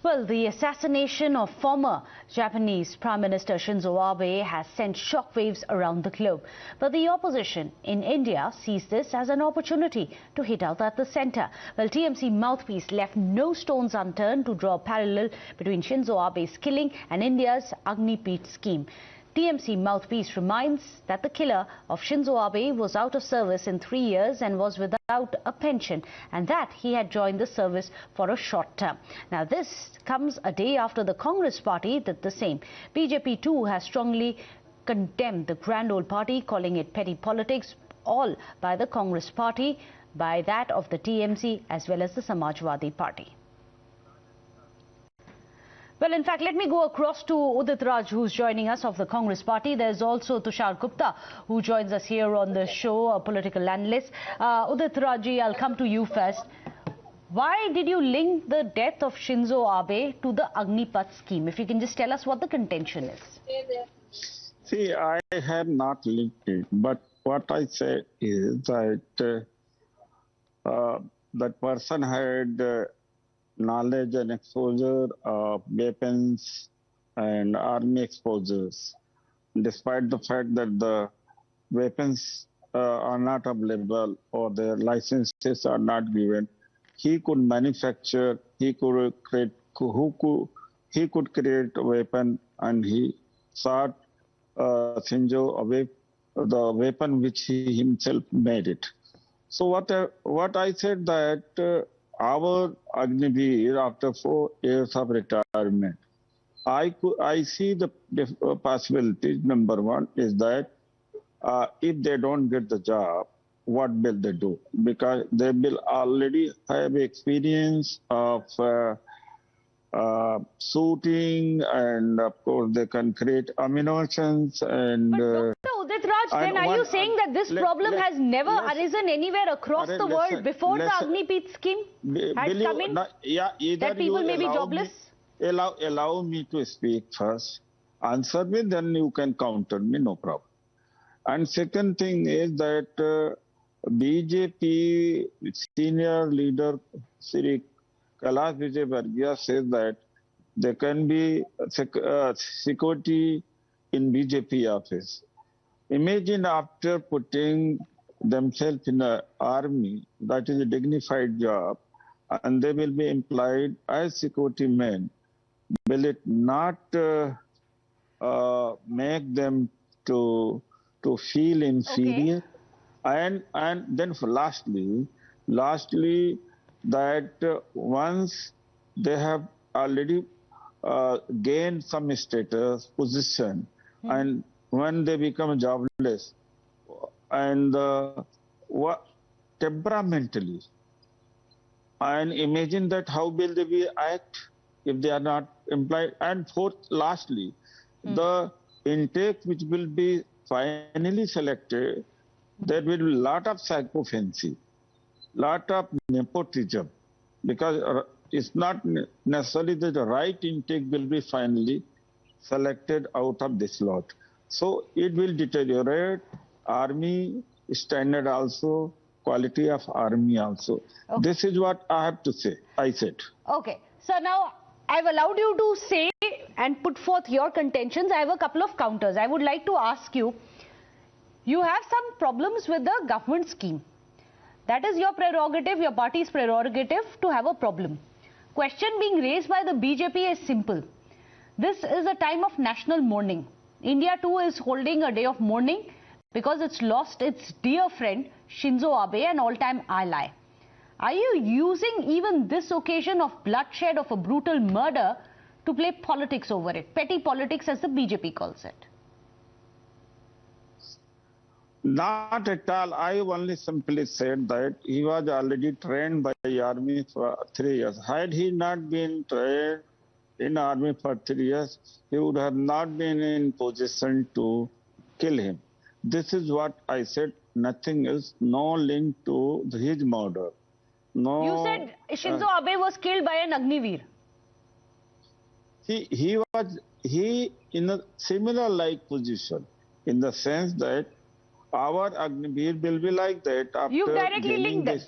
Well, the assassination of former Japanese Prime Minister Shinzo Abe has sent shockwaves around the globe. But the opposition in India sees this as an opportunity to hit out at the centre. Well, TMC mouthpiece left no stones unturned to draw a parallel between Shinzo Abe's killing and India's Agnipath scheme. TMC mouthpiece reminds that the killer of Shinzo Abe was out of service in 3 years and was without a pension, and that he had joined the service for a short term. Now, this comes a day after the Congress party did the same. BJP too has strongly condemned the grand old party, calling it petty politics, all by the Congress party, by that of the TMC as well as the Samajwadi party. Well, in fact, let me go across to Udit Raj, who's joining us of the Congress party. There's also Tushar Gupta, who joins us here on the show, a political analyst. Udit Raj, I'll come to you first. Why did you link the death of Shinzo Abe to the Agnipath scheme? If you can just tell us what the contention is. See, I have not linked it, but what I said is that that person had knowledge and exposure of weapons and army exposures, despite the fact that the weapons are not available or their licenses are not given. He could manufacture, he could create a weapon, and he shot Shinzo Abe, the weapon which he himself made it. So what I said that our Agniveer, after 4 years of retirement, I see the possibility. Number one is that if they don't get the job, what will they do? Because they will already have experience of shooting, and of course they can create ammunitions. And but Dr. Udit Raj, then are you saying that this problem has never arisen anywhere across the world before the Agnipath scheme had come in? That people may be jobless? Allow me to speak first. Answer me, then you can counter me, no problem. And second thing is that BJP senior leader Sri Kailash Vijayvargiya says that there can be security in BJP office. Imagine after putting themselves in the army, that is a dignified job, and they will be employed as security men. Will it not make them to feel inferior? Okay. And then lastly, that once they have already gained some status, position, and when they become jobless, and temperamentally, and imagine that how will they be act if they are not employed. And fourth, lastly, the intake which will be finally selected, there will be a lot of psychophancy, lot of nepotism, because it's not necessarily that the right intake will be finally selected out of this lot. So it will deteriorate army standard also, quality of army also. Okay. This is what I have to say. I said. Okay. So now I've allowed you to say and put forth your contentions. I have a couple of counters. I would like to ask you, you have some problems with the government scheme. That is your prerogative, your party's prerogative to have a problem. Question being raised by the BJP is simple. This is a time of national mourning. India too is holding a day of mourning because it's lost its dear friend Shinzo Abe, an all-time ally. Are you using even this occasion of bloodshed, of a brutal murder, to play politics over it? Petty politics, as the BJP calls it. Not at all. I only simply said that he was already trained by the army for 3 years. Had he not been trained in army for 3 years, he would have not been in position to kill him. This is what I said. Nothing else. No link to his murder. No. You said Shinzo Abe was killed by an Agniveer. He was in a similar like position, in the sense that our Agniveer will be like that after. You directly linked this.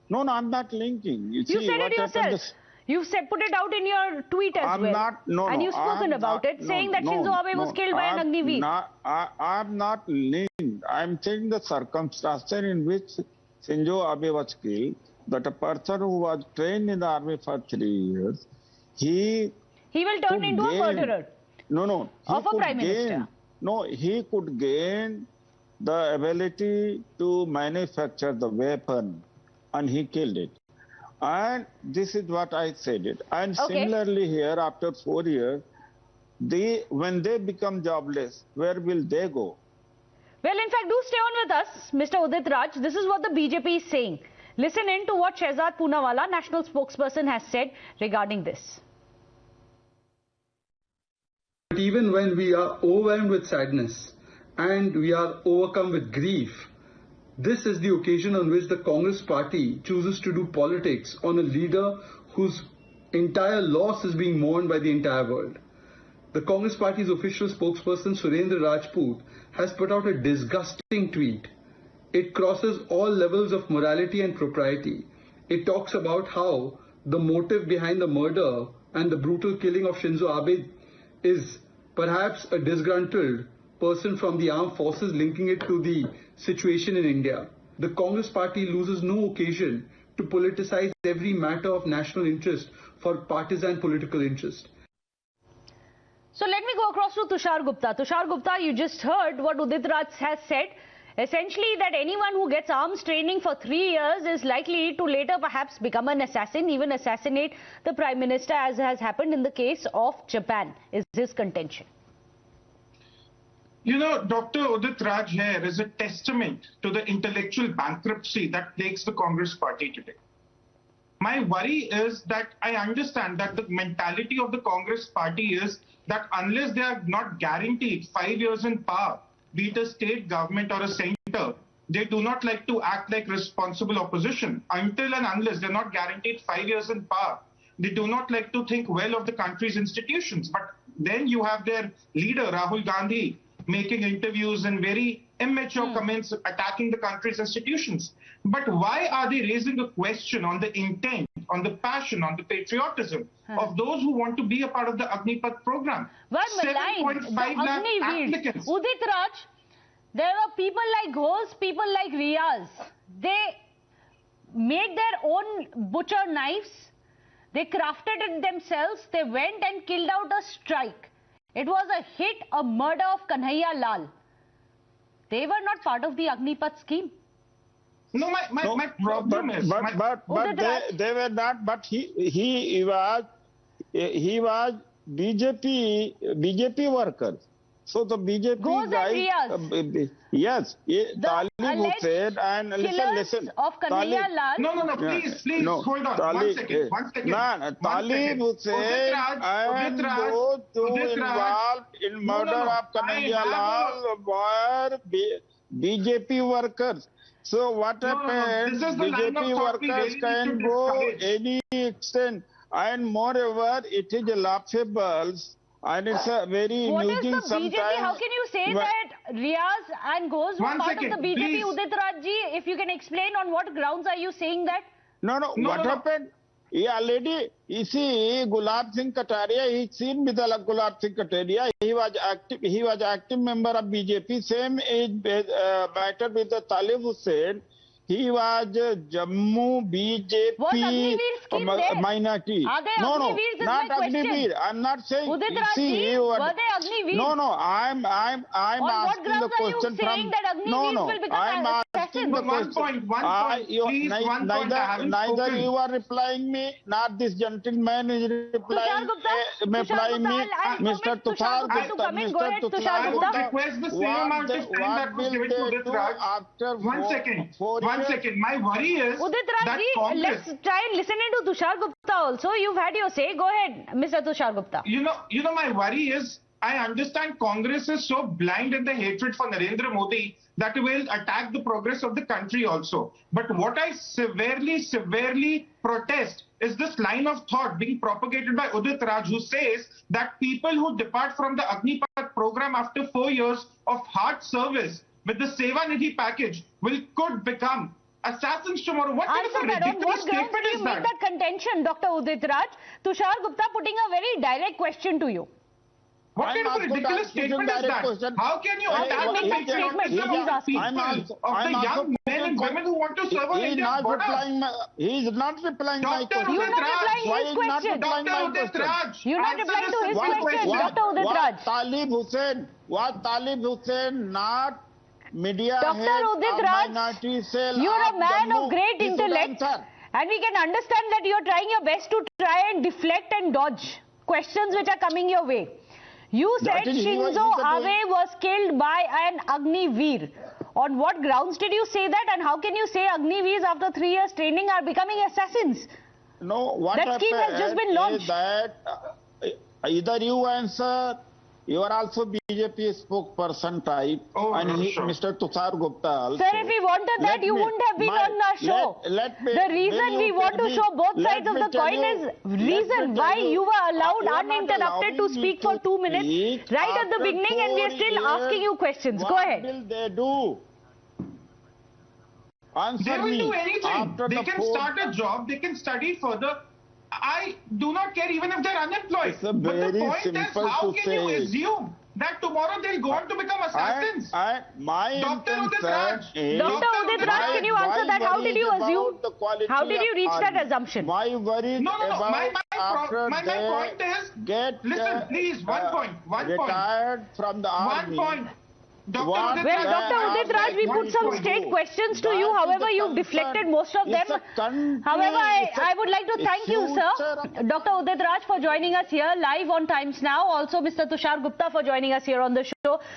No, I'm not linking. You said it yourself. You've said, put it out in your tweet as well. And you've spoken about it, saying that Shinzo Abe was killed by an Agniveer. I'm not linked. I'm saying the circumstances in which Shinzo Abe was killed, that a person who was trained in the army for 3 years, he will turn into a murderer. No. Of a prime minister. No, he could gain the ability to manufacture the weapon, and he killed it. And this is what I said it. And similarly here, after 4 years, when they become jobless, where will they go? Well, in fact, do stay on with us, Mr. Udit Raj. This is what the BJP is saying. Listen in to what Shehzad Poonawala, national spokesperson, has said regarding this. But even when we are overwhelmed with sadness and we are overcome with grief, this is the occasion on which the Congress party chooses to do politics on a leader whose entire loss is being mourned by the entire world. The Congress party's official spokesperson Surendra Rajput has put out a disgusting tweet. It crosses all levels of morality and propriety. It talks about how the motive behind the murder and the brutal killing of Shinzo Abe is perhaps a disgruntled person from the armed forces, linking it to the situation in India. The Congress party loses no occasion to politicize every matter of national interest for partisan political interest. So let me go across to Tushar Gupta. Tushar Gupta, you just heard what Udit Raj has said. Essentially, that anyone who gets arms training for 3 years is likely to later perhaps become an assassin, even assassinate the Prime Minister, as has happened in the case of Japan, is his contention. You know, Dr. Udit Raj here is a testament to the intellectual bankruptcy that plagues the Congress party today. My worry is that I understand that the mentality of the Congress party is that unless they are not guaranteed 5 years in power, be it a state government or a center, they do not like to act like responsible opposition. Until and unless they're not guaranteed 5 years in power, they do not like to think well of the country's institutions. But then you have their leader, Rahul Gandhi, making interviews and very immature comments attacking the country's institutions. But why are they raising a question on the intent, on the passion, on the patriotism of those who want to be a part of the Agnipath program? Well, 7.5 lakh applicants. Udit Raj, there are people like Ghosh, people like Riaz. They made their own butcher knives. They crafted it themselves. They went and killed out a strike. It was a hit, a murder of Kanhaiya Lal. They were not part of the Agnipath scheme. No, my problem is... But they were not, but he was BJP worker. So the BJP guys... yes, Talib Hussain and listen. Of Kanhaiya Lal. No, please, hold on. Talib, one second. Talib Hussain and those who involved in murder of Kanhaiya Lal were BJP workers. So what happens? BJP workers can go any extent, and moreover, it is laughable. And it's a very amusing sometimes. What is the BJP? How can you say that Riaz and Ghosh were part of the BJP, please. Udit Raj ji? If you can explain on what grounds are you saying that? No. What happened? He already, you see, Gulab Singh Kataria, he's seen with Gulab Singh Kataria. He was active member of BJP. Same age matter with the Talib Hussain. He was Jammu BJP minority. No, not Agniveer. I'm not saying. Udit Raj ji, were they Agniveer? No. I'm asking the question from. I'm asking the question. Neither you are replying me, not this gentleman is replying me, Mr. Tushar Gupta. Mr. Tushar Gupta. I request the same amount of time that was given to Udit Raj. After 1 second. 1 second. My worry is Udit Raj ji, let's try and listen to Tushar Gupta also. You've had your say. Go ahead, Mr. Tushar Gupta. You know, my worry is, I understand Congress is so blind in the hatred for Narendra Modi that it will attack the progress of the country also. But what I severely protest is this line of thought being propagated by Udit Raj, who says that people who depart from the Agnipath program after 4 years of hard service with the Seva Nidhi package could become assassins tomorrow. What kind of a Answer that. On ridiculous what grounds statement do is you make that? that contention, Dr. Udit Raj? Tushar Gupta putting a very direct question to you. What kind of a ridiculous statement is that? How can you attack the patriotism of the people, of the young men and women who want to serve on India's borders? He is not replying my question. You're not replying Why his is not question. replying Dr. my Udit question? Raj, You're not answer replying to this his simple question, question. Dr. Udit Raj. Was Talib Hussain not media Dr. head Udit of Raj, minority cell you're a of man Jammu? of great He should intellect, answer. and we can understand that you're trying your best to try and deflect and dodge questions which are coming your way. You said That is Shinzo Abe was killed by an Agniveer. On what grounds did you say that, and how can you say Agniveers after 3 years training are becoming assassins? No, what That scheme has just been launched. is that either you answer, you are also BJP spokesperson type, Oh, and sure. Mr. Tushar Gupta also. Sir, if we wanted that, you wouldn't have been on our show. The reason we want to show both sides of the coin is reason why you were allowed uninterrupted to speak for 2 minutes right at the beginning, and we are still asking you questions. Go ahead. What will they do? Answer They will me. do anything. After They the can fourth- start a job, they can study further. I do not care even if they're unemployed. It's a But the very point is, simple how to can you say. assume that tomorrow they'll go on to become assassins? My Dr. Udit intention Raj. is... Dr. Udit Raj, can you answer that? How did you assume? How did you reach that assumption? My worry No. about My after point they is, get listen, please, one point. retired from the army. One point. Dr. What Udit Well, Raj, Dr. Udit Raj, we put some straight questions to you. However, you've deflected most of them. However, I would like to thank you, sir, Dr. Udit Raj, for joining us here live on Times Now. Also, Mr. Tushar Gupta for joining us here on the show.